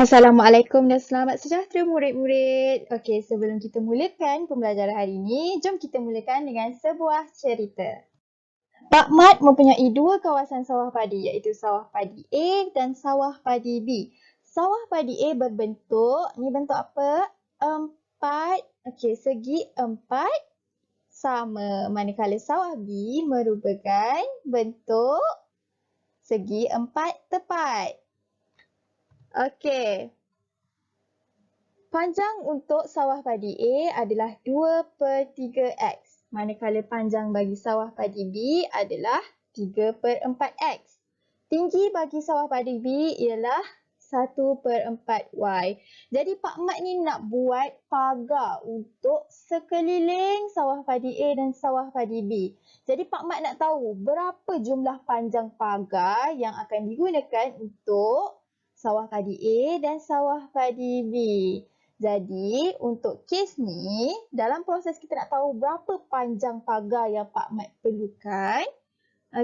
Assalamualaikum dan selamat sejahtera murid-murid. Okey, sebelum kita mulakan pembelajaran hari ini, jom kita mulakan dengan sebuah cerita. Pak Mat mempunyai dua kawasan sawah padi iaitu sawah padi A dan sawah padi B. Sawah padi A berbentuk, ni bentuk apa? Empat, segi empat sama. Manakala sawah B merupakan bentuk segi empat tepat. Okey. Panjang untuk sawah padi A adalah 2/3x. Manakala panjang bagi sawah padi B adalah 3/4x. Tinggi bagi sawah padi B ialah 1/4y. Jadi Pak Mat ni nak buat pagar untuk sekeliling sawah padi A dan sawah padi B. Jadi Pak Mat nak tahu berapa jumlah panjang pagar yang akan digunakan untuk sawah padi A dan sawah padi B. Jadi, untuk kes ni, dalam proses kita nak tahu berapa panjang pagar yang Pak Mat perlukan,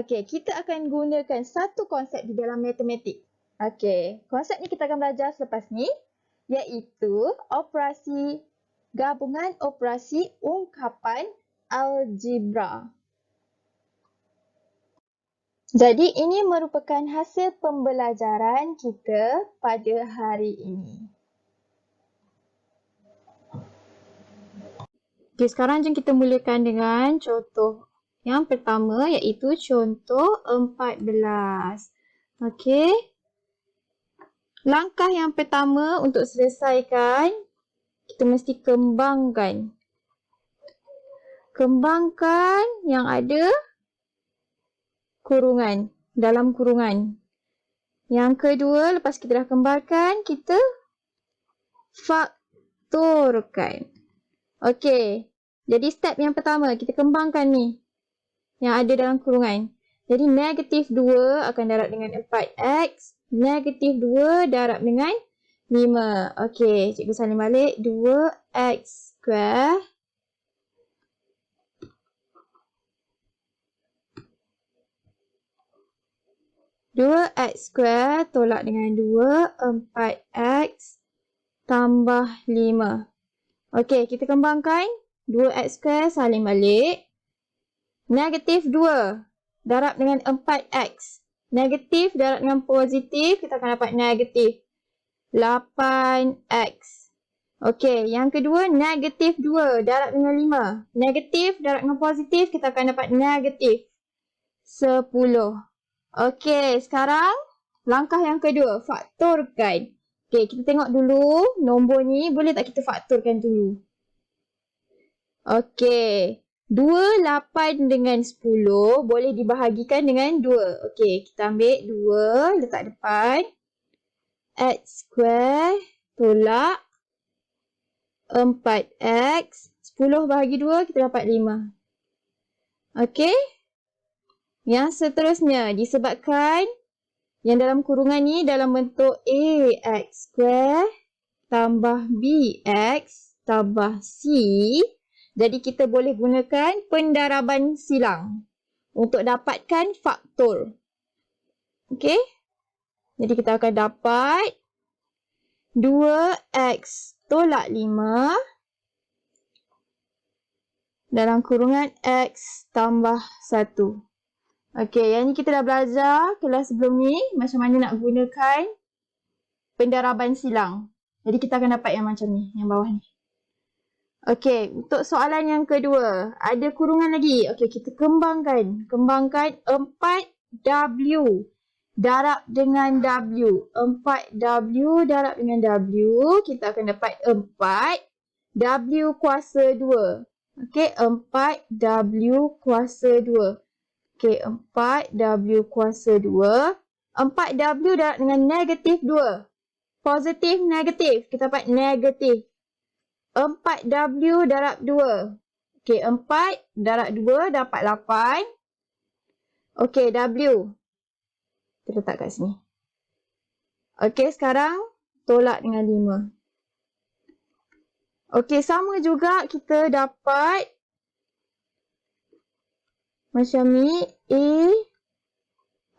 kita akan gunakan satu konsep di dalam matematik. Konsep ni kita akan belajar selepas ni, iaitu gabungan operasi ungkapan algebra. Jadi, ini merupakan hasil pembelajaran kita pada hari ini. Sekarang jom kita mulakan dengan contoh yang pertama iaitu contoh 14. Langkah yang pertama untuk selesaikan, kita mesti kembangkan. Kembangkan yang ada kurungan, dalam kurungan. Yang kedua, lepas kita dah kembarkan, kita faktorkan. Jadi step yang pertama, kita kembangkan ni yang ada dalam kurungan. Jadi negatif 2 akan darab dengan 4x. Negatif 2 darab dengan 5. Cikgu salin balik. 2x square. Dua x square tolak dengan 2, 4x tambah 5. Kita kembangkan. 2x square salin balik. Negatif 2 darab dengan 4x. Negatif darab dengan positif, kita akan dapat negatif 8x. Yang kedua, negatif 2 darab dengan 5. Negatif darab dengan positif, kita akan dapat negatif 10. Sekarang langkah yang kedua, faktorkan. Kita tengok dulu nombor ni boleh tak kita faktorkan dulu. 2, 8 dengan 10 boleh dibahagikan dengan 2. Kita ambil 2 letak depan. X square tolak 4x. 10 bahagi 2 kita dapat 5. Yang seterusnya disebabkan yang dalam kurungan ni dalam bentuk ax square tambah bx tambah c. Jadi kita boleh gunakan pendaraban silang untuk dapatkan faktor. Jadi kita akan dapat 2x tolak 5 dalam kurungan x tambah 1. Yang ni kita dah belajar kelas sebelum ni macam mana nak gunakan pendaraban silang. Jadi kita akan dapat yang macam ni, yang bawah ni. Untuk soalan yang kedua, ada kurungan lagi. Kita kembangkan. Kembangkan 4W darab dengan W. 4W darab dengan W, kita akan dapat 4W kuasa 2. 4W kuasa 2. 4W kuasa 2. 4W darab dengan negatif 2. Positif, negatif. Kita dapat negatif. 4W darab 2. 4 darab 2 dapat 8. W. Kita letak kat sini. Sekarang tolak dengan 5. Sama juga kita dapat macam ni. A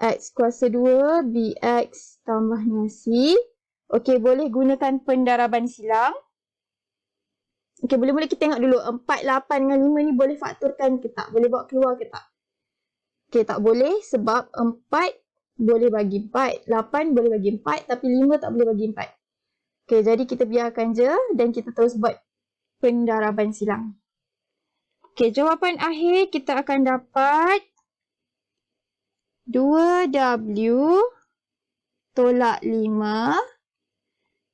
x kuasa 2 bx tambah dengan c. Okey, boleh gunakan pendaraban silang. Okey, mula-mula kita tengok dulu 4, 8 dengan 5 ni boleh fakturkan ke tak? Boleh bawa keluar ke tak? Okey, tak boleh sebab 4 boleh bagi 4, 8 boleh bagi 4 tapi 5 tak boleh bagi 4. Okey, jadi kita biarkan je dan kita terus buat pendaraban silang. Okey, jawapan akhir kita akan dapat 2W tolak 5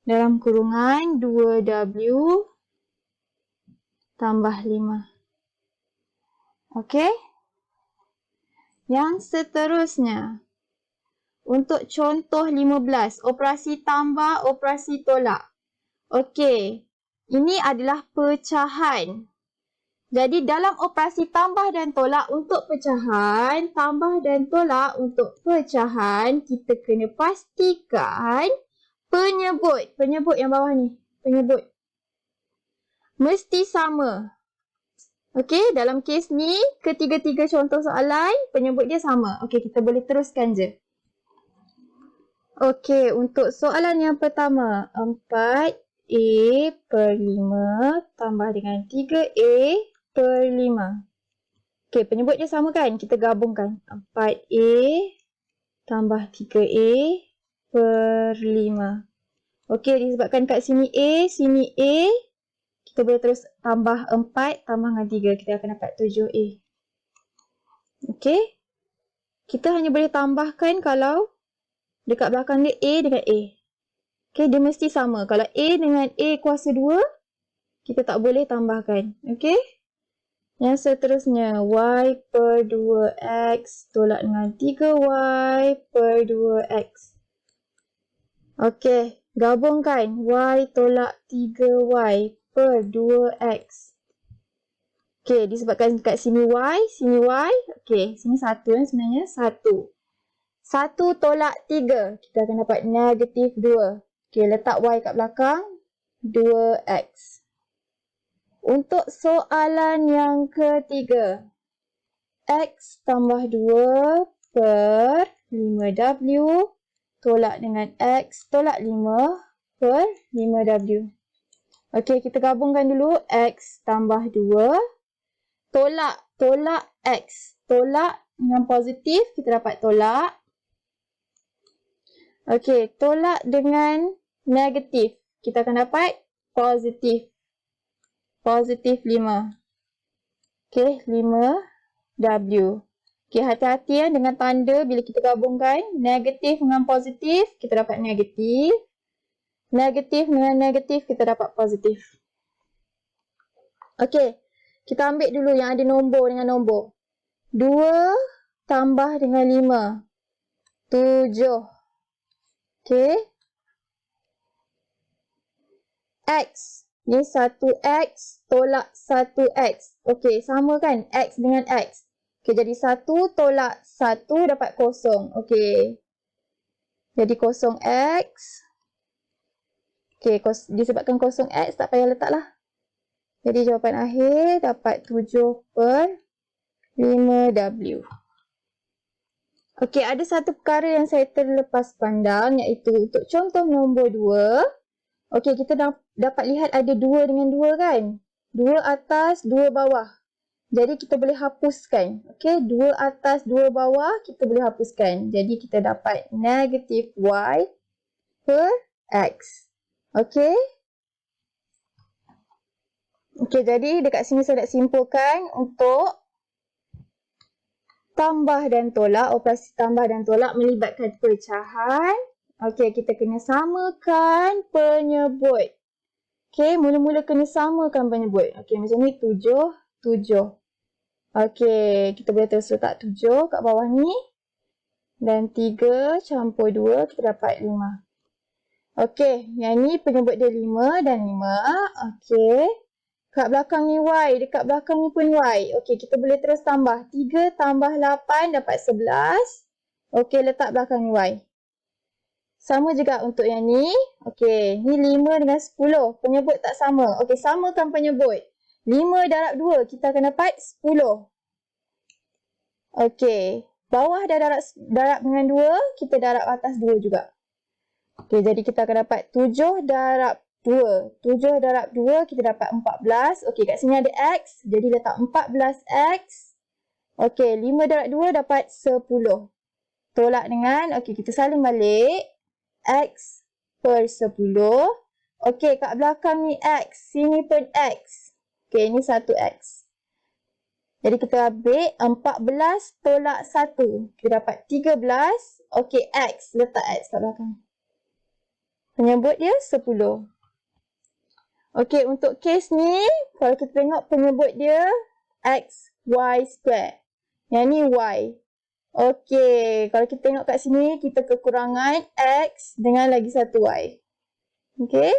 dalam kurungan 2W tambah 5. Okey. Yang seterusnya. Untuk contoh 15. Operasi tambah, operasi tolak. Okey. Ini adalah pecahan. Jadi dalam operasi tambah dan tolak untuk pecahan, tambah dan tolak untuk pecahan, kita kena pastikan penyebut yang bawah ni, penyebut mesti sama. Okey, dalam kes ni, ketiga-tiga contoh soalan, penyebut dia sama. Okey, kita boleh teruskan je. Okey, untuk soalan yang pertama, 4A per 5 tambah dengan 3A per 5. Okey, penyebut dia sama kan? Kita gabungkan. 4A tambah 3A per 5. Okey, disebabkan kat sini A, kita boleh terus tambah 4 tambah dengan 3. Kita akan dapat 7A. Okey. Kita hanya boleh tambahkan kalau dekat belakang dia A dengan A. Okey, dia mesti sama. Kalau A dengan A kuasa 2, kita tak boleh tambahkan. Okey. Yang seterusnya, Y per 2X tolak dengan 3Y per 2X. Okey, gabungkan Y tolak 3Y per 2X. Okey, disebabkan kat sini Y. Okey, sini 1 sebenarnya. 1. 1 tolak 3. Kita akan dapat negatif 2. Okey, letak Y kat belakang. 2X. Untuk soalan yang ketiga. X tambah 2 per 5W tolak dengan X tolak 5 per 5W. Okey, kita gabungkan dulu. X tambah 2. Tolak X. Tolak dengan positif, kita dapat tolak. Okey, tolak dengan negatif. Kita akan dapat positif. Positif 5. Okey, 5W. Okey, hati-hati ya dengan tanda bila kita gabungkan. Negatif dengan positif, kita dapat negatif. Negatif dengan negatif, kita dapat positif. Okey, kita ambil dulu yang ada nombor dengan nombor. 2 tambah dengan 5. 7. Okey. X. Ni 1X tolak 1X. Okey, sama kan? X dengan X. Okey, jadi 1 tolak 1 dapat 0. Okey. Jadi 0X. Okey, disebabkan 0X, tak payah letaklah. Jadi jawapan akhir dapat 7 per 5W. Okey, ada satu perkara yang saya terlepas pandang iaitu untuk contoh nombor 2. Okey, kita dapat lihat ada 2 dengan 2 kan? 2 atas, 2 bawah. Jadi kita boleh hapuskan. Okey, 2 atas, 2 bawah kita boleh hapuskan. Jadi kita dapat negatif Y per X. Okey. Okey, jadi dekat sini saya nak simpulkan untuk tambah dan tolak, operasi tambah dan tolak melibatkan pecahan. Okey, kita kena samakan penyebut. Okey, mula-mula kena samakan penyebut. Okey, macam ni 7, 7. Okey, kita boleh terus letak 7 kat bawah ni. Dan 3 campur 2, kita dapat 5. Okey, yang ni penyebut dia 5 dan 5. Okey. Kat belakang ni Y, dekat belakang ni pun Y. Okey, kita boleh terus tambah. 3 tambah 8 dapat 11. Okey, letak belakang ni Y. Sama juga untuk yang ni. Okey, ni 5 dengan 10. Penyebut tak sama. Okey, samakan penyebut. 5 darab 2, kita akan dapat 10. Okey, bawah dah darab dengan 2, kita darab atas 2 juga. Okey, jadi kita akan dapat 7 darab 2. 7 darab 2 kita dapat 14. Okey, kat sini ada X. Jadi letak 14X. Okey, 5 darab 2 dapat 10. Tolak dengan, okey kita salin balik. X per 10. Okey, kat belakang ni X. Sini pun X. Okey, ni 1X. Jadi kita ambil 14 tolak 1. Kita dapat 13. Okey, X. Letak X kat belakang. Penyebut dia 10. Okey, untuk kes ni, kalau kita tengok penyebut dia X, Y square. Yang ni Y. Okey, kalau kita tengok kat sini, kita kekurangan X dengan lagi satu Y. Okey.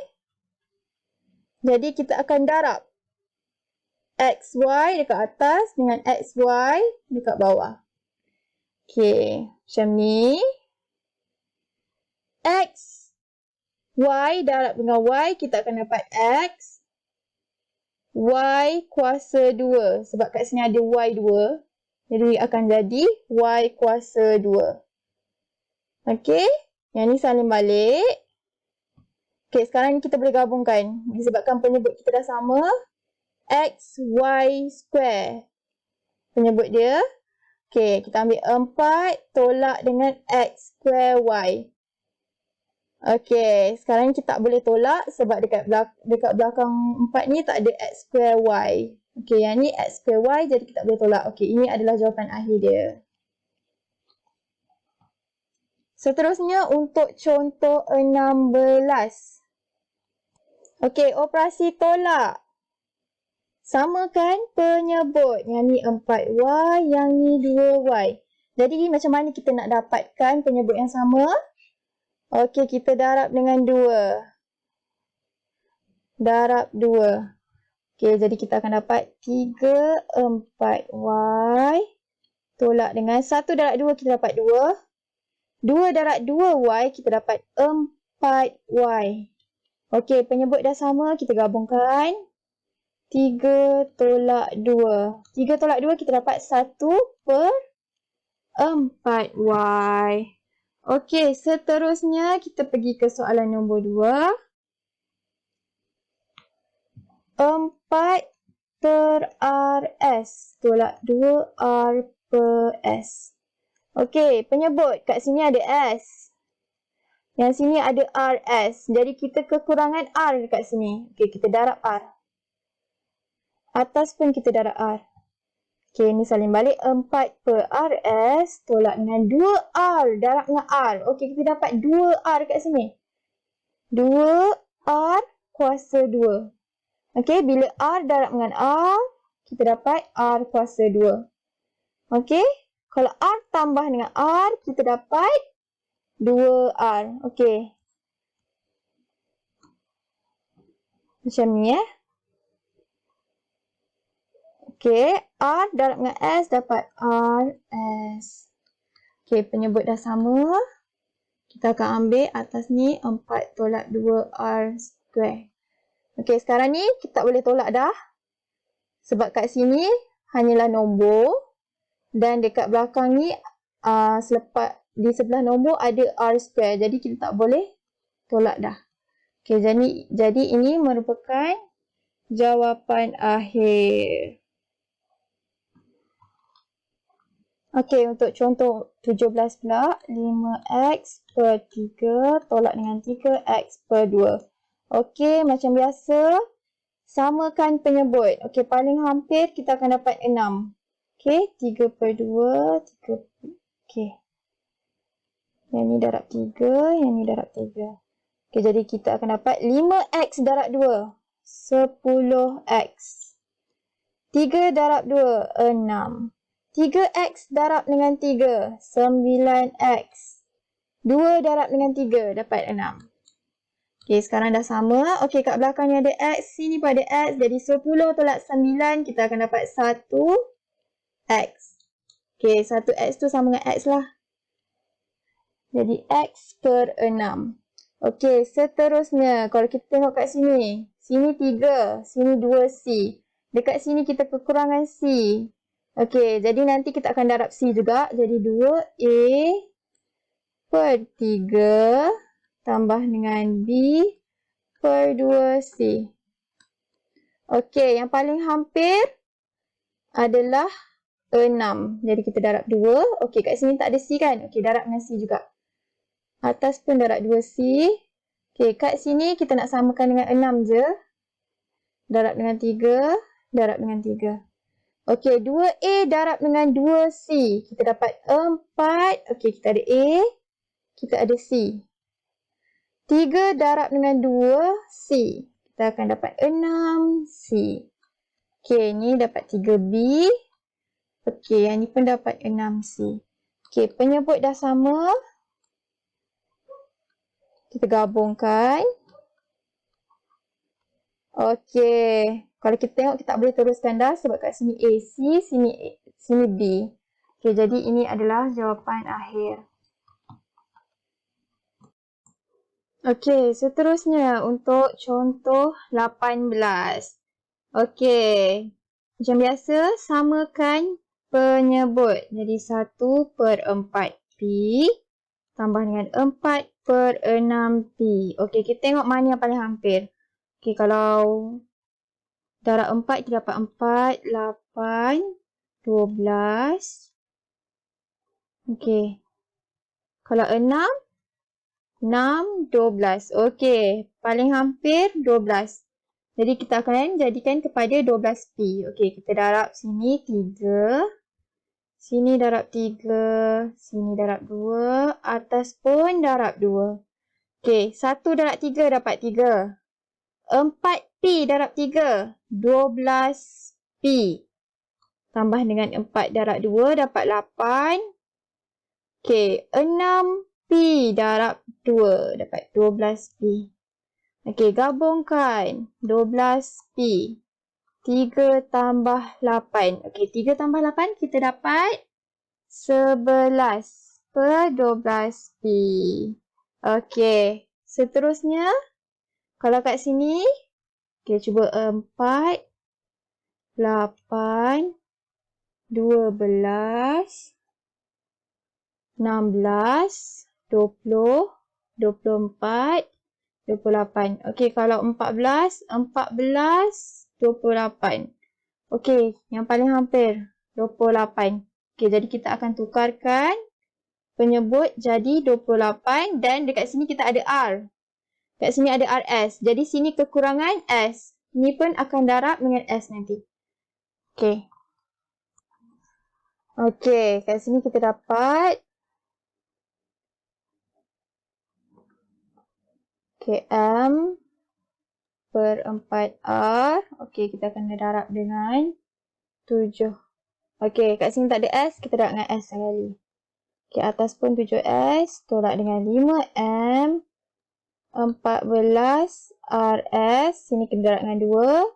Jadi kita akan darab XY dekat atas dengan XY dekat bawah. Okey, macam ni. X Y darab dengan Y, kita akan dapat X. Y kuasa 2. Sebab kat sini ada Y 2. Jadi akan jadi Y kuasa 2. Okey. Yang ni salin balik. Okey, sekarang ni kita boleh gabungkan. Disebabkan penyebut kita dah sama. X, Y square. Penyebut dia. Okey, kita ambil 4 tolak dengan X square Y. Okey, sekarang kita tak boleh tolak sebab dekat belakang 4 ni tak ada X square Y. Okey, yang ni X square Y jadi kita tak boleh tolak. Okey, ini adalah jawapan akhir dia. Seterusnya untuk contoh 16. Okey, operasi tolak. Samakan penyebut. Yang ni 4Y, yang ni 2Y. Jadi macam mana kita nak dapatkan penyebut yang sama? Okey, kita darab dengan 2. Darab 2. Okey, jadi kita akan dapat 3, 4Y. Tolak dengan 1 darab 2, kita dapat 2. 2 darab 2Y, kita dapat 4Y. Okey, penyebut dah sama, kita gabungkan. 3 tolak 2. 3 tolak 2, kita dapat 1 per 4Y. Okey, seterusnya kita pergi ke soalan nombor 2. 4 per RS tolak 2R per S. Okey, penyebut kat sini ada S. Yang sini ada RS. Jadi kita kekurangan R dekat sini. Okey, kita darab R. Atas pun kita darab R. Okey, ni salin balik 4 per RS tolak dengan 2R darab dengan R. Okey, kita dapat 2R kat sini. 2R kuasa 2. Okey, bila R darab dengan R, kita dapat R kuasa 2. Okey, kalau R tambah dengan R, kita dapat 2R. Okey. Macam ni Okey, R darab dengan S dapat RS. Okey, penyebut dah sama. Kita akan ambil atas ni 4 tolak 2R square. Okey, sekarang ni kita tak boleh tolak dah. Sebab kat sini hanyalah nombor. Dan dekat belakang ni di sebelah nombor ada R square. Jadi kita tak boleh tolak dah. Okey, jadi ini merupakan jawapan akhir. Okey, untuk contoh 17 pula, 5x per 3 tolak dengan 3x per 2. Okey, macam biasa, samakan penyebut. Okey, paling hampir kita akan dapat 6. Okey, 3 per 2, 3 per... Okey. Yang ni darab 3, yang ni darab 3. Okey, jadi kita akan dapat 5x darab 2, 10x. 3 darab 2, 6. 3x darab dengan 3, 9x. 2 darab dengan 3, dapat 6. Okey, sekarang dah sama. Okey, kat belakang ni ada x, sini pun ada x. Jadi 10 tolak 9, kita akan dapat 1x. Okey, 1x tu sama dengan x lah. Jadi x per 6. Okey, seterusnya, kalau kita tengok kat sini. Sini 3, sini 2c. Dekat sini kita kekurangan c. Okey, jadi nanti kita akan darab C juga. Jadi 2A per 3 tambah dengan B per 2C. Okey, yang paling hampir adalah 6. Jadi kita darab 2. Okey, kat sini tak ada C kan? Okey, darab dengan C juga. Atas pun darab 2C. Okey, kat sini kita nak samakan dengan 6 je. Darab dengan 3. Darab dengan 3. Okey, 2A darab dengan 2C. Kita dapat 4. Okey, kita ada A. Kita ada C. 3 darab dengan 2C. Kita akan dapat 6C. Okey, ni dapat 3B. Okey, yang ni pun dapat 6C. Okey, penyebut dah sama. Kita gabungkan. Okey, kalau kita tengok kita tak boleh teruskan dah sebab kat sini AC, sini B. Okey, jadi ini adalah jawapan akhir. Okey, seterusnya untuk contoh 18. Okey, macam biasa samakan penyebut. Jadi 1/4P tambah dengan 4/6P. Okey, kita tengok mana yang paling hampir. Okey, kalau darab 4 kita dapat 4, 8, 12. Okey. Kalau 6, 6, 12. Okey, paling hampir 12. Jadi kita akan jadikan kepada 12P. Okey, kita darab sini 3. Sini darab 3. Sini darab 2. Atas pun darab 2. Okey, 1 darab 3 dapat 3. 4P darab 3. 12P. Tambah dengan 4 darab 2 dapat 8. Okey, 6P darab 2 dapat 12P. Okey, gabungkan 12P. 3 tambah 8. Okey, 3 tambah 8 kita dapat 11 per 12P. Okey, seterusnya kalau kat sini, okey, cuba 4, 8, 12, 16, 20, 24, 28. Okey, kalau 14, 28. Okey, yang paling hampir 28. Okey, jadi kita akan tukarkan penyebut jadi 28 dan dekat sini kita ada R. Kat sini ada RS. Jadi sini kekurangan S. Ni pun akan darab dengan S nanti. Okey. Okey, kat sini kita dapat M per 4R. Okey, kita akan darab dengan 7. Okey, kat sini tak ada S, kita darab dengan S sekali. Okey, atas pun 7S, tolak dengan 5M, 14 RS, sini kena darab dengan 2.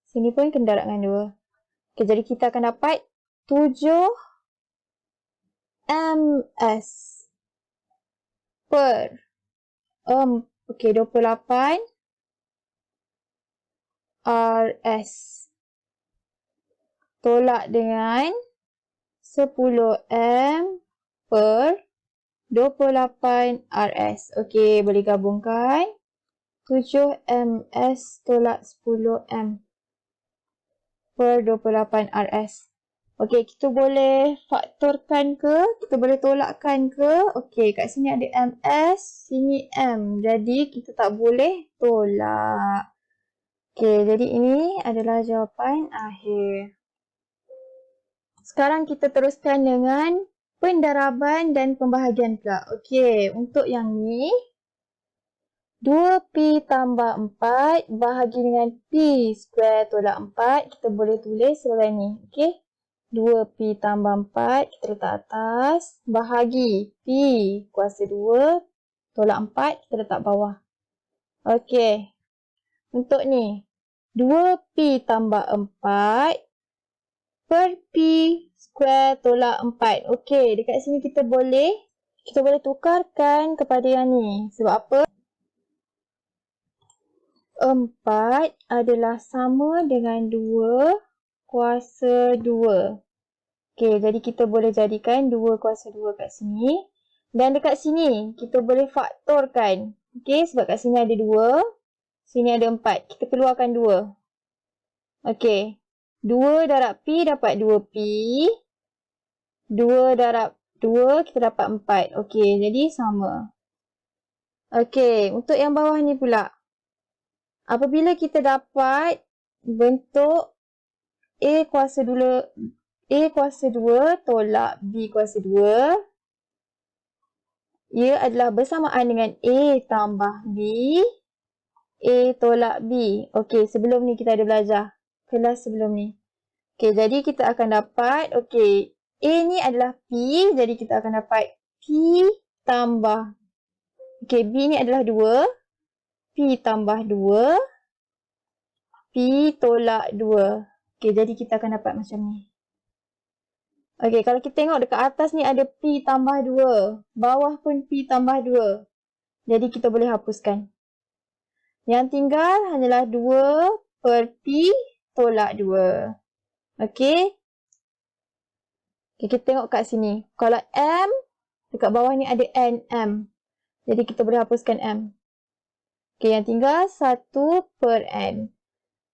Sini pun kena darab dengan 2. Okey, jadi kita akan dapat 7 MS per 28 RS. Tolak dengan 10M per 28 RS. Okey, boleh gabungkan. 7MS tolak 10M per 28 RS. Okey, kita boleh faktorkan ke? Kita boleh tolakkan ke? Okey, kat sini ada MS, sini M. Jadi, kita tak boleh tolak. Okey, jadi ini adalah jawapan akhir. Sekarang kita teruskan dengan pendaraban dan pembahagian pula. Okey, untuk yang ni, 2P tambah 4 bahagi dengan P square tolak 4. Kita boleh tulis sebagai ni. Okey. 2P tambah 4, kita letak atas. Bahagi P kuasa 2 tolak 4, kita letak bawah. Okey. Untuk ni, 2P tambah 4 per P square tolak 4. Okey, dekat sini kita boleh tukarkan kepada yang ni. Sebab apa? 4 adalah sama dengan 2 kuasa 2. Okey, jadi kita boleh jadikan 2 kuasa 2 kat sini. Dan dekat sini, kita boleh faktorkan. Okey, sebab kat sini ada 2. Sini ada 4. Kita keluarkan 2. Okey. 2 darab P dapat 2P. 2 darab 2, kita dapat 4. Okey, jadi sama. Okey, untuk yang bawah ni pula. Apabila kita dapat bentuk A kuasa 2 tolak B kuasa 2, ia adalah bersamaan dengan A tambah B, A tolak B. Okey, sebelum ni kita ada belajar. Kelas sebelum ni. Okey, jadi kita akan dapat, okey, A ni adalah P, jadi kita akan dapat P tambah. Okey, B ni adalah 2. P tambah 2. P tolak 2. Okey, jadi kita akan dapat macam ni. Okey, kalau kita tengok dekat atas ni ada P tambah 2. Bawah pun P tambah 2. Jadi kita boleh hapuskan. Yang tinggal hanyalah 2 per P tolak 2. Okey. Okay, kita tengok kat sini. Kalau M, dekat bawah ni ada NM. Jadi kita boleh hapuskan M. Okey, yang tinggal 1 per N.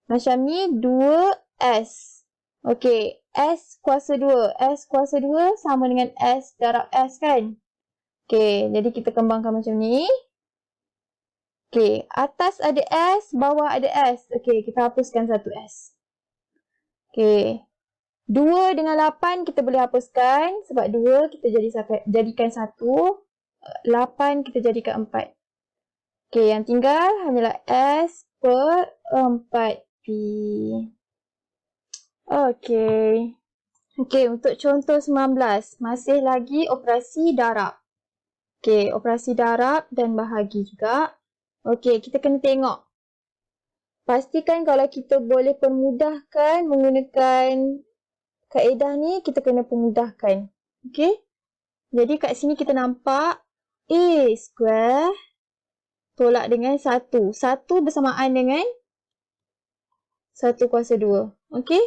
Macam ni 2S. Okey, S kuasa 2. S kuasa 2 sama dengan S darab S kan? Okey, jadi kita kembangkan macam ni. Okey, atas ada S, bawah ada S. Okey, kita hapuskan satu S. Okey. 2 dengan 8 kita boleh hapuskan. Sebab 2 kita jadikan 1. 8 kita jadikan 4. Okey, yang tinggal hanyalah S per 4P. Okey. Okey, untuk contoh 19. Masih lagi operasi darab. Okey, operasi darab dan bahagi juga. Okey, kita kena tengok. Pastikan kalau kita boleh permudahkan menggunakan kaedah ni, kita kena permudahkan. Okey? Jadi kat sini kita nampak A square tolak dengan 1. 1 bersamaan dengan 1 kuasa 2. Okey?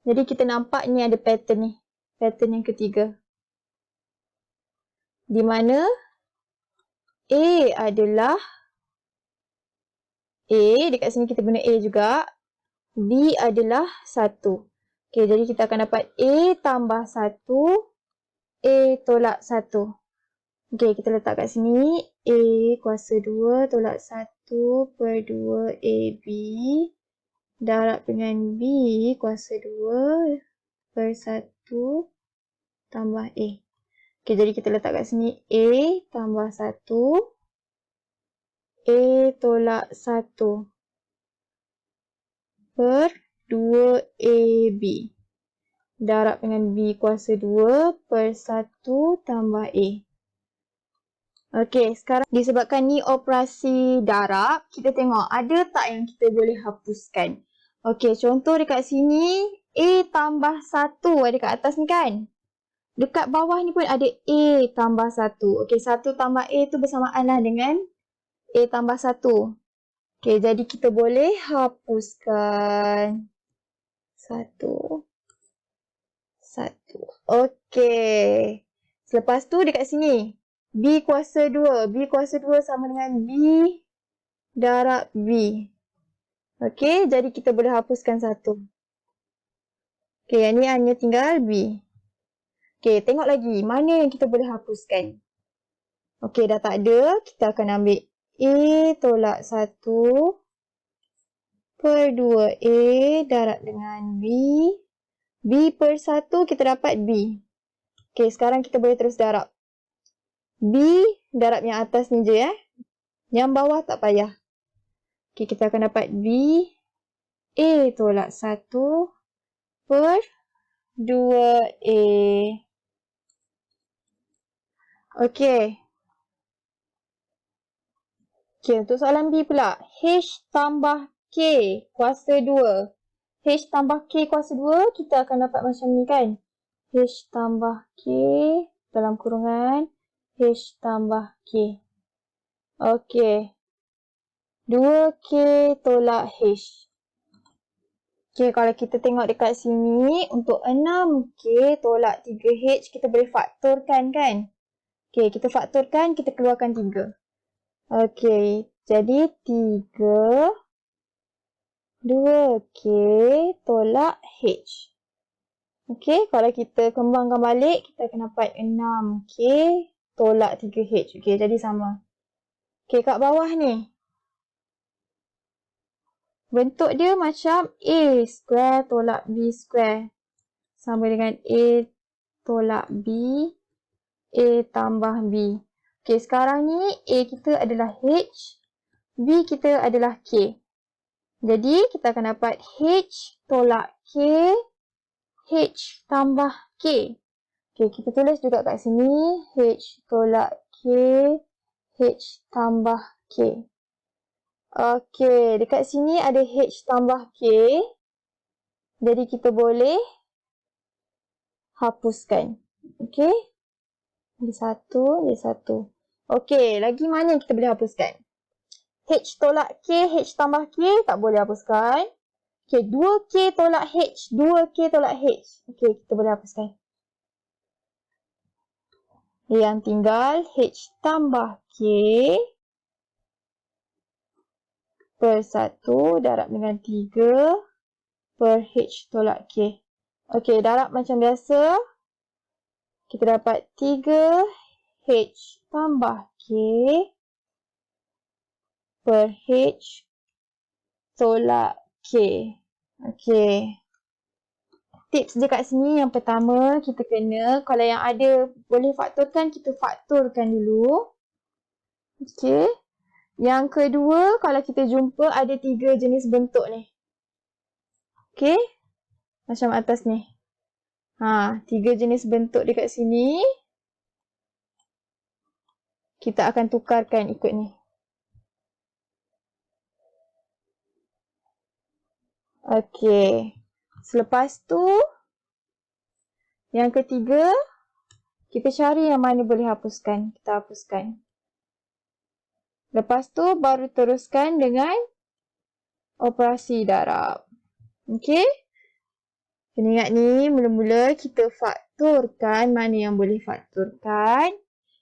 Jadi kita nampak ni ada pattern ni. Pattern yang ketiga. Di mana A adalah A, dekat sini kita guna A juga. B adalah 1. Okey, jadi kita akan dapat A tambah 1, A tolak 1. Okey, kita letak kat sini. A kuasa 2 tolak 1 per 2 AB darab dengan B kuasa 2 per 1 tambah A. Okey, jadi kita letak kat sini A tambah 1, A tolak 1 per 2AB darab dengan B kuasa 2 per 1 tambah A. Okey, sekarang disebabkan ni operasi darab, kita tengok ada tak yang kita boleh hapuskan. Okey, contoh dekat sini A tambah 1 ada kat atas ni kan. Dekat bawah ni pun ada A tambah 1. Okey, 1 tambah A tu bersamaan lah dengan A tambah 1. Okey, jadi kita boleh hapuskan 1. Okey. Selepas tu dekat sini. B kuasa 2. B kuasa 2 sama dengan B darab B. Okey, jadi kita boleh hapuskan 1. Okey, yang ni hanya tinggal B. Okey, tengok lagi. Mana yang kita boleh hapuskan? Okey, dah tak ada. Kita akan ambil A tolak 1 per 2A darab dengan B. B per 1 kita dapat B. Okey, sekarang kita boleh terus darab. B darab yang atas ni je . Yang bawah tak payah. Okey, kita akan dapat B A tolak 1 per 2A. Okey. Okey, untuk soalan B pula. H tambah K kuasa 2. H tambah K kuasa 2, kita akan dapat macam ni kan. H tambah K dalam kurungan H tambah K. Okey. 2K tolak H. Okey, kalau kita tengok dekat sini, untuk 6K tolak 3H, kita boleh faktorkan kan. Okey, kita faktorkan, kita keluarkan 3. Okey, jadi 3 2K tolak H. Okey, kalau kita kembangkan balik, kita akan dapat 6K tolak 3H. Okey, jadi sama. Okey, kat bawah ni. Bentuk dia macam A square tolak B square. Sama dengan A tolak B, A tambah B. Okey, sekarang ni A kita adalah H, B kita adalah K. Jadi, kita akan dapat H tolak K, H tambah K. Okey, kita tulis juga kat sini. H tolak K, H tambah K. Okey, dekat sini ada H tambah K. Jadi, kita boleh hapuskan. Okey. Ada satu, ada satu. Okey, lagi mana yang kita boleh hapuskan? H tolak K, H tambah K, tak boleh hapuskan. Okey, 2K tolak H, 2K tolak H. Okey, kita boleh hapuskan. Yang tinggal H tambah K per 1 darab dengan 3 per H tolak K. Okey, darab macam biasa. Kita dapat 3H tambah K per H tolak K. Okey. Tips dia kat sini yang pertama, kita kena, kalau yang ada boleh faktorkan, kita faktorkan dulu. Okey. Yang kedua, kalau kita jumpa ada 3 jenis bentuk ni. Okey. Macam atas ni. 3 jenis bentuk dekat sini. Kita akan tukarkan ikut ni. Okey. Selepas tu, yang ketiga, kita cari yang mana boleh hapuskan. Kita hapuskan. Lepas tu, baru teruskan dengan operasi darab. Okey. Kena ingat ni, mula-mula kita faktorkan mana yang boleh faktorkan.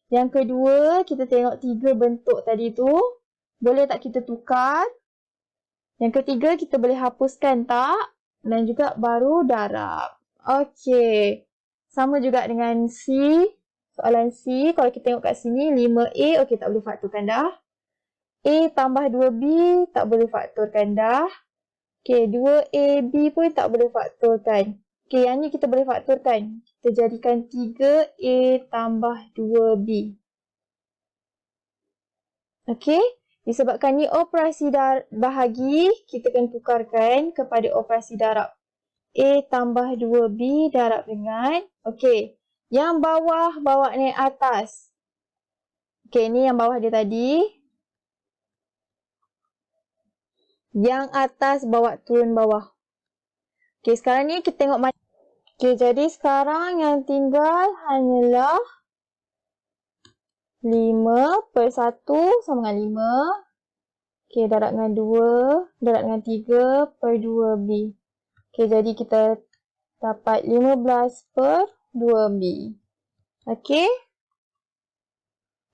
Yang kedua, kita tengok 3 bentuk tadi tu. Boleh tak kita tukar? Yang ketiga, kita boleh hapuskan tak? Dan juga baru darab. Okey. Sama juga dengan C. Soalan C. Kalau kita tengok kat sini, 5A. Okey, tak boleh faktorkan dah. A tambah 2B. Tak boleh faktorkan dah. Okey, 2AB pun tak boleh faktorkan. Okey, yang ni kita boleh faktorkan. Kita jadikan 3A tambah 2B. Okey. Disebabkan ni operasi bahagi, kita akan tukarkan kepada operasi darab. A tambah 2B darab dengan, okey, yang bawah bawa naik atas. Okey, ni yang bawah dia tadi. Yang atas bawa turun bawah. Okey, sekarang ni kita tengok mana. Okey, jadi sekarang yang tinggal hanyalah 5 per 1 sama dengan 5. Okey, darab dengan 2, darab dengan 3 per 2B. Okey, jadi kita dapat 15 per 2B. Okey.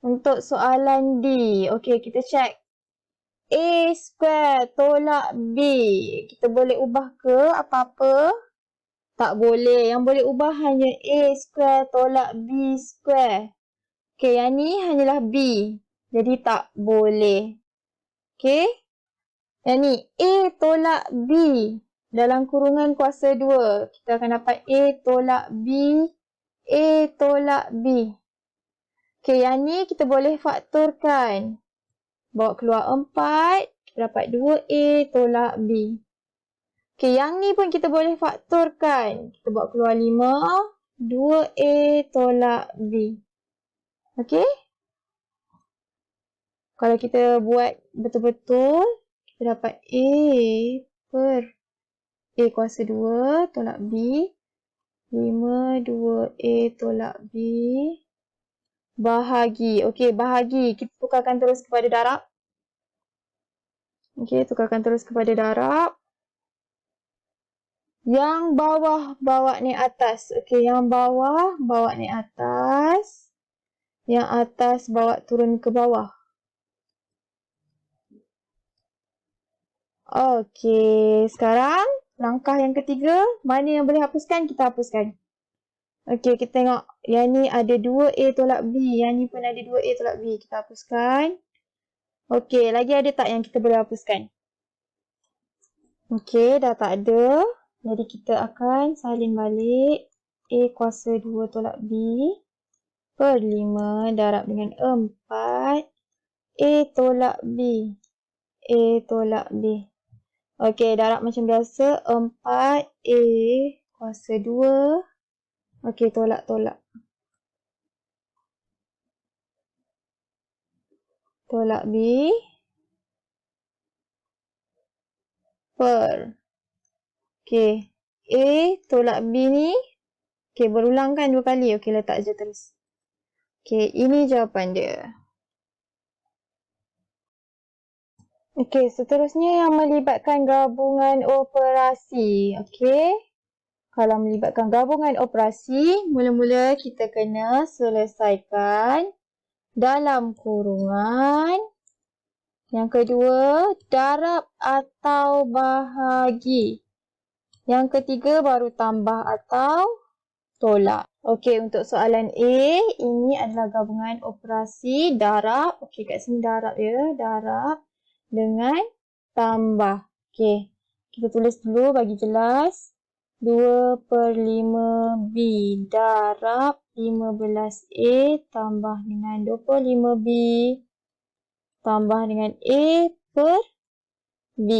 Untuk soalan D. Okey, kita check. A square tolak B. Kita boleh ubah ke apa-apa? Tak boleh. Yang boleh ubah hanya A square tolak B square. Okey, yang ni hanyalah B. Jadi tak boleh. Okey. Yang ni A tolak B. Dalam kurungan kuasa 2. Kita akan dapat A tolak B. A tolak B. Okey, yang ni kita boleh faktorkan. Bawa keluar 4. Kita dapat 2A tolak B. Okey, yang ni pun kita boleh faktorkan. Kita bawa keluar 5. 2A tolak B. Okey. Kalau kita buat betul-betul, kita dapat A per A kuasa 2 tolak B. 5 2A tolak B. Bahagi. Okey, bahagi. Kita tukarkan terus kepada darab. Okey, tukarkan terus kepada darab. Yang bawah bawa naik atas. Okey, yang bawah bawa naik atas. Yang atas bawa turun ke bawah. Okey, sekarang langkah yang ketiga, mana yang boleh hapuskan, kita hapuskan. Okey, kita tengok. Yang ni ada 2A tolak B. Yang ni pun ada 2A tolak B. Kita hapuskan. Okey, lagi ada tak yang kita boleh hapuskan? Okey, dah tak ada. Jadi kita akan salin balik. A kuasa 2 tolak B per 5 darab dengan 4. A tolak B. A tolak B. Okey, darab macam biasa. 4A kuasa 2. Okey, tolak-tolak. Tolak B. Per. Okey. A tolak B ni. Okey, berulang kan 2 kali. Okey, letak je terus. Okey, ini jawapan dia. Okey, seterusnya yang melibatkan gabungan operasi. Okey. Kalau melibatkan gabungan operasi, mula-mula kita kena selesaikan dalam kurungan. Yang kedua, darab atau bahagi. Yang ketiga, baru tambah atau tolak. Okey, untuk soalan A, ini adalah gabungan operasi darab. Okey, kat sini darab ya. Darab dengan tambah. Okey, kita tulis dulu bagi jelas. 2 per 5B darab 15A tambah dengan 25B tambah dengan A per B.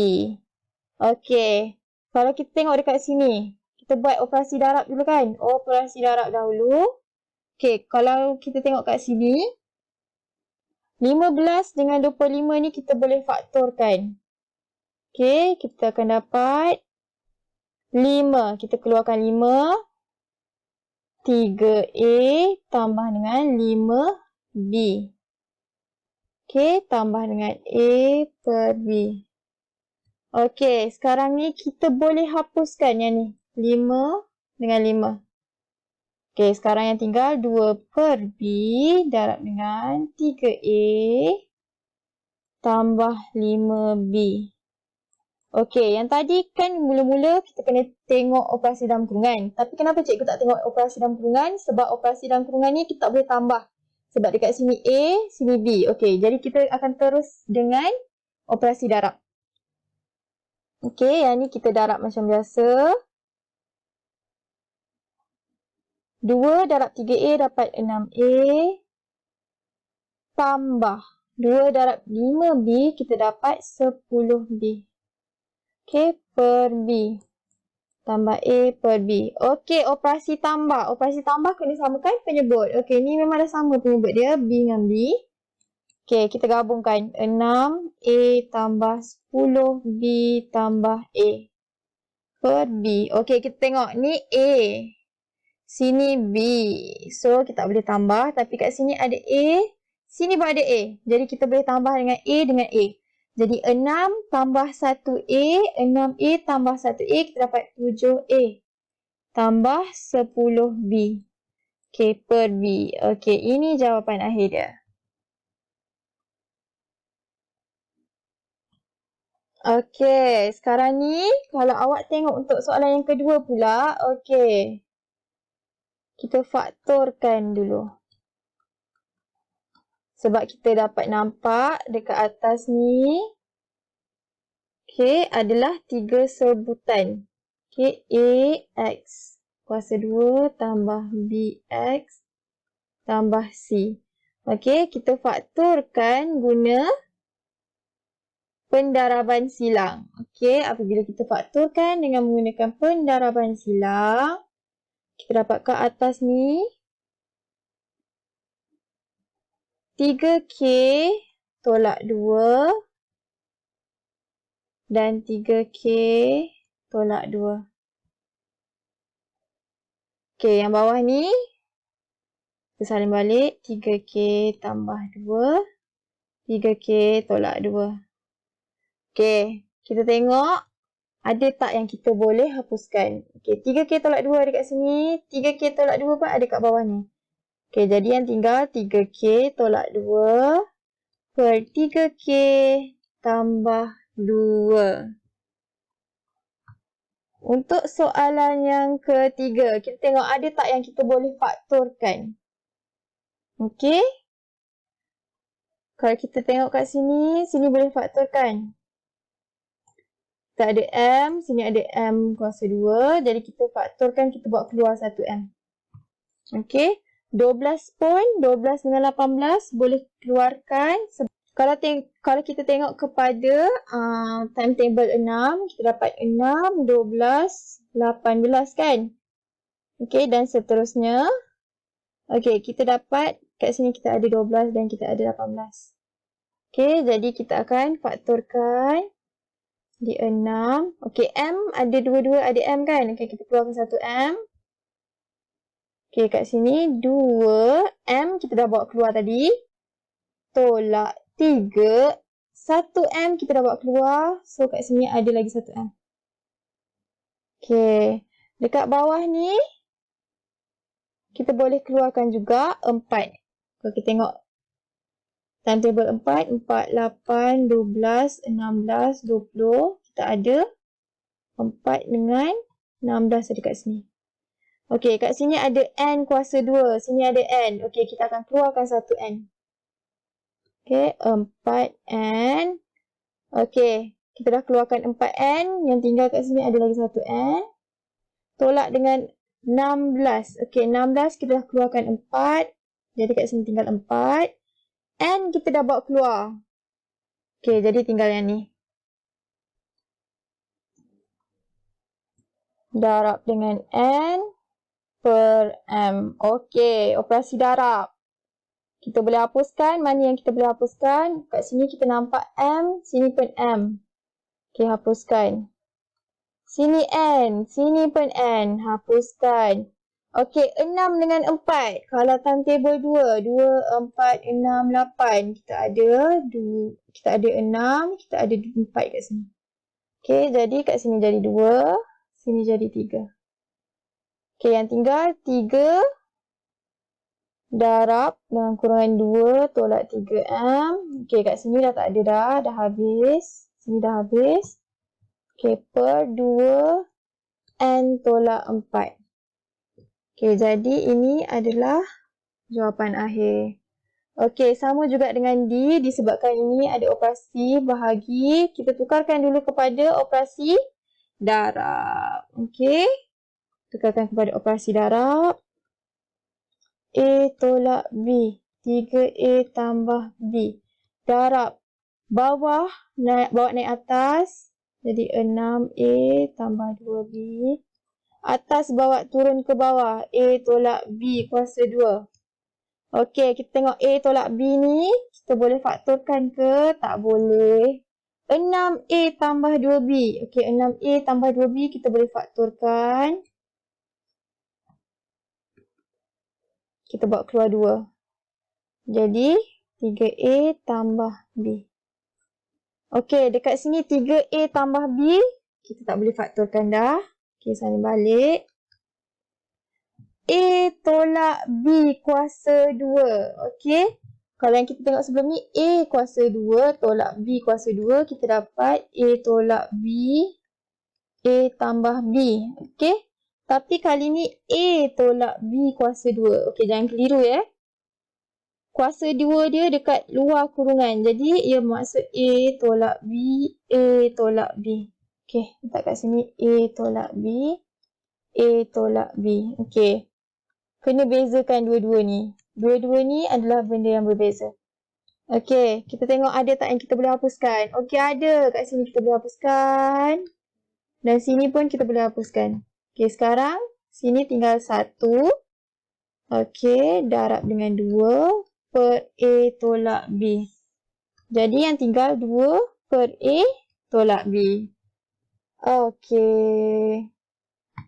Okey, kalau kita tengok dekat sini, kita buat operasi darab dulu kan? Operasi darab dahulu. Okey, kalau kita tengok kat sini, 15 dengan 25 ni kita boleh faktorkan. Okey, kita akan dapat 5. Kita keluarkan 5. 3A tambah dengan 5B. Okey, tambah dengan A per B. Okey, sekarang ni kita boleh hapuskan yang ni. 5 dengan 5. Okey, sekarang yang tinggal 2 per B darab dengan 3A tambah 5B. Okey, yang tadi kan mula-mula kita kena tengok operasi dalam kurungan. Tapi kenapa cikgu tak tengok operasi dalam kurungan? Sebab operasi dalam kurungan ni kita tak boleh tambah. Sebab dekat sini A, sini B. Okey, jadi kita akan terus dengan operasi darab. Okey, yang ni kita darab macam biasa. 2 darab 3A dapat 6A. Tambah 2 darab 5B kita dapat 10B. Okey, per B. Tambah A per B. Okey, operasi tambah. Operasi tambah kena samakan penyebut. Okey, ni memang dah sama penyebut dia. B dengan B. Okey, kita gabungkan. 6A tambah 10B tambah A per B. Okey, kita tengok. Ni A. Sini B. So, kita tak boleh tambah. Tapi kat sini ada A. Sini pun ada A. Jadi, kita boleh tambah dengan A dengan A. Jadi, 6 tambah 1A. 6A tambah 1A. Kita dapat 7A. Tambah 10B. Okey, per B. Okey, ini jawapan akhir dia. Okey, sekarang ni kalau awak tengok untuk soalan yang kedua pula. Okey. Kita faktorkan dulu. Sebab kita dapat nampak dekat atas ni. Okey, adalah 3 sebutan. Okey, AX kuasa 2 tambah BX tambah C. Okey, kita faktorkan guna pendaraban silang. Okey, apabila kita faktorkan dengan menggunakan pendaraban silang, kita dapat ke atas ni 3K tolak 2 dan 3K tolak 2. Okey, yang bawah ni kita salin balik 3K tambah 2, 3K tolak 2. Okey, kita tengok ada tak yang kita boleh hapuskan. Okey, 3K tolak 2 ada kat sini, 3K tolak 2 pun ada kat bawah ni. Okey, jadi yang tinggal 3K tolak 2 per 3K tambah 2. Untuk soalan yang ketiga, kita tengok ada tak yang kita boleh faktorkan. Okey. Kalau kita tengok kat sini, sini boleh faktorkan. Kita ada M, sini ada M kuasa 2. Jadi kita faktorkan, kita buat keluar 1M. Okey. 12 pun, 12 dengan 18 boleh keluarkan. Kalau kita tengok kepada timetable 6, kita dapat 6, 12, 18 kan? Okey, dan seterusnya. Okey, kita dapat kat sini kita ada 12 dan kita ada 18. Okey, jadi kita akan faktorkan di 6. Okey, M ada dua-dua ada M kan? Okey, kita keluarkan 1M. Okey, kat sini 2M kita dah bawa keluar tadi. Tolak 3. 1M kita dah bawa keluar. So, kat sini ada lagi 1M. Okey, dekat bawah ni kita boleh keluarkan juga 4. Kalau kita tengok timetable 4, 4, 8, 12, 16, 20. Kita ada 4 dengan 16 ada kat sini. Okey, kat sini ada N kuasa 2. Sini ada N. Okey, kita akan keluarkan 1N. Okey, 4N. Okey, kita dah keluarkan 4N. Yang tinggal kat sini ada lagi 1N. Tolak dengan 16. Okey, 16 kita dah keluarkan 4. Jadi kat sini tinggal 4. N kita dah bawa keluar. Okey, jadi tinggal yang ni. Darab dengan N per M. Okey, operasi darab. Kita boleh hapuskan. Mana yang kita boleh hapuskan? Kat sini kita nampak M, sini pun M. Okey, hapuskan. Sini N, sini pun N. Hapuskan. Okey, 6 dengan 4. Kalau timetable 2, 2, 4, 6, 8. Kita ada 6, kita ada 4 kat sini. Okey, jadi kat sini jadi 2, sini jadi 3. Okey, yang tinggal 3 darab dengan kurangan 2 tolak 3M. Okey, kat sini dah tak ada dah habis. Sini dah habis. Okey, per 2 N tolak 4. Okey, jadi ini adalah jawapan akhir. Okey, sama juga dengan D. Disebabkan ini ada operasi bahagi, kita tukarkan dulu kepada operasi darab. Okey, tukarkan kepada operasi darab. A tolak B. 3A tambah B. Darab bawah bawa naik atas. Jadi 6A tambah 2B. Atas bawa turun ke bawah. A tolak B kuasa 2. Okey, kita tengok A tolak B ni. Kita boleh faktorkan ke? Tak boleh. 6A tambah 2B. Okey, 6A tambah 2B kita boleh faktorkan. Kita bawa keluar 2. Jadi, 3A tambah B. Okey, dekat sini 3A tambah B. Kita tak boleh faktorkan dah. Okey, salin balik. A tolak B kuasa 2. Okey. Kalau yang kita tengok sebelum ni, A kuasa 2 tolak B kuasa 2. Kita dapat A tolak B. A tambah B. Okey. Tapi kali ni A tolak B kuasa 2. Okey, jangan keliru ya. Kuasa 2 dia dekat luar kurungan. Jadi, ia maksud A tolak B, A tolak B. Okey, letak kat sini A tolak B, A tolak B. Okey. Kena bezakan dua-dua ni. Dua-dua ni adalah benda yang berbeza. Okey, kita tengok ada tak yang kita boleh hapuskan. Okey, ada. Kat sini kita boleh hapuskan. Dan sini pun kita boleh hapuskan. Okey, sekarang sini tinggal 1. Okey, darab dengan 2 per A tolak B. Jadi yang tinggal 2 per A tolak B. Okey.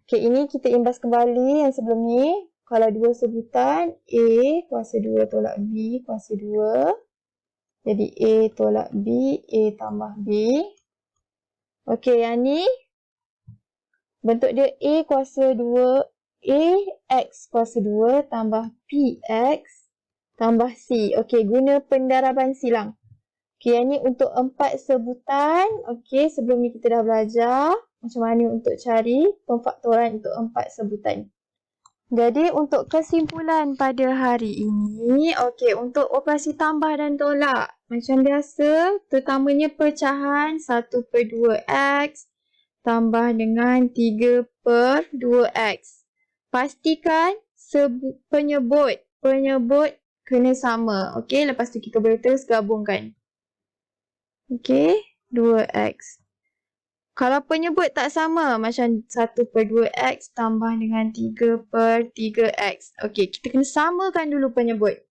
Okey, ini kita imbas kembali yang sebelum ni. Kalau 2 sebutan, A kuasa 2 tolak B kuasa 2. Jadi A tolak B, A tambah B. Okey, yang ni bentuk dia A kuasa 2, A, X kuasa 2 tambah PX tambah C. Okey, guna pendaraban silang. Okey, yang ni untuk 4 sebutan. Okey, sebelum ni kita dah belajar macam mana untuk cari pemfaktoran untuk 4 sebutan. Jadi, untuk kesimpulan pada hari ini, okey, untuk operasi tambah dan tolak. Macam biasa, terutamanya pecahan 1/2X tambah dengan 3/2X. Pastikan penyebut kena sama. Okey, lepas tu kita boleh terus gabungkan. Okey, 2X. Kalau penyebut tak sama, macam 1/2X tambah dengan 3/3X. Okey, kita kena samakan dulu penyebut.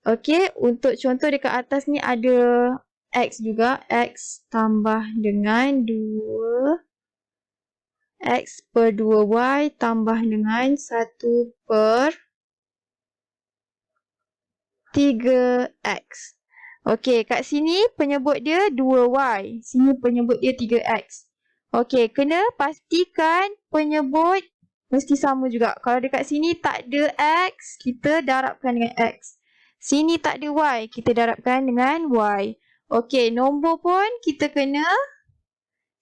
Okey, untuk contoh dekat atas ni ada X juga. X tambah dengan 2X/2Y tambah dengan 1/3X. Okey, kat sini penyebut dia 2Y. Sini penyebut dia 3X. Okey, kena pastikan penyebut mesti sama juga. Kalau dekat sini tak ada X, kita darabkan dengan X. Sini tak ada Y, kita darabkan dengan Y. Okey, nombor pun kita kena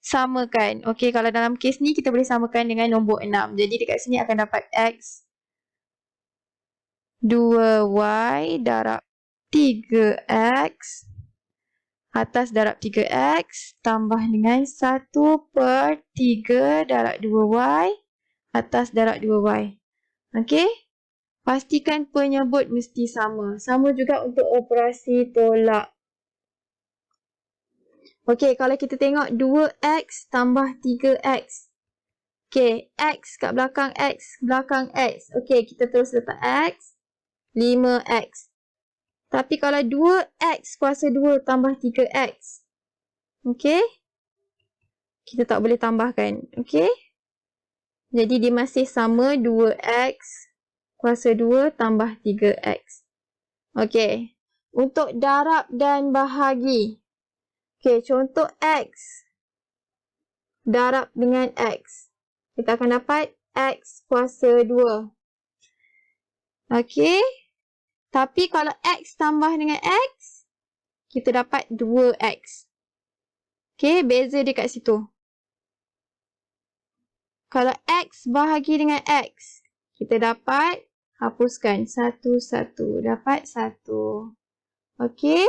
samakan. Okey, kalau dalam kes ni kita boleh samakan dengan nombor 6. Jadi dekat sini akan dapat X 2Y darab 3X atas darab 3X tambah dengan 1/3 darab 2Y atas darab 2Y. Okey? Pastikan penyebut mesti sama. Sama juga untuk operasi tolak. Okey, kalau kita tengok 2X tambah 3X. Okey, X kat belakang X, belakang X. Okey, kita terus letak X, 5X. Tapi kalau 2X kuasa 2 tambah 3X. Okey? Kita tak boleh tambahkan. Okey? Jadi dia masih sama 2X kuasa 2 tambah 3X. Okey. Untuk darab dan bahagi. Okey, contoh X darab dengan X. Kita akan dapat X kuasa 2. Okey? Tapi kalau X tambah dengan X, kita dapat 2X. Okey, beza dia kat situ. Kalau X bahagi dengan X, kita dapat hapuskan 1, 1. Dapat 1. Okey?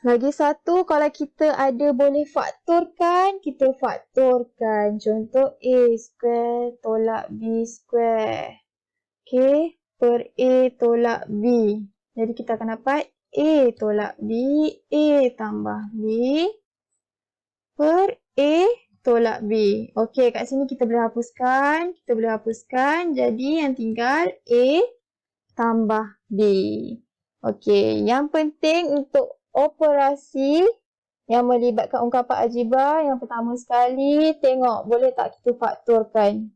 Lagi satu, kalau kita ada boleh faktorkan, kita faktorkan. Contoh A square tolak B square. Okey, per A tolak B. Jadi kita akan dapat A tolak B, A tambah B per A tolak B. Okey, kat sini kita boleh hapuskan. Jadi yang tinggal A tambah B. Okey, yang penting untuk operasi yang melibatkan ungkapan algebra, yang pertama sekali, tengok boleh tak kita faktorkan.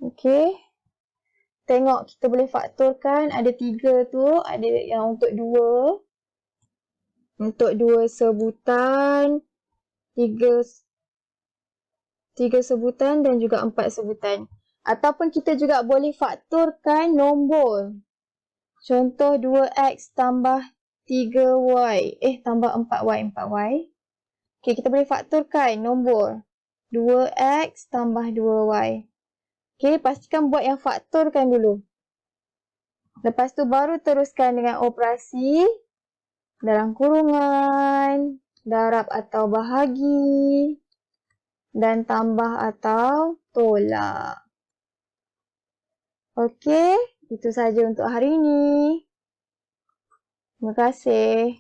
Okey. Tengok kita boleh faktorkan, ada 3 tu, ada yang untuk 2. Untuk 2 sebutan, 3 sebutan dan juga 4 sebutan. Ataupun kita juga boleh faktorkan nombor. Contoh 2X tambah 3Y. Tambah 4Y. Okey, kita boleh faktorkan nombor. 2X tambah 2Y. Okey, pastikan buat yang faktorkan dulu. Lepas tu baru teruskan dengan operasi dalam kurungan, darab atau bahagi, dan tambah atau tolak. Okey, itu saja untuk hari ini. Terima kasih.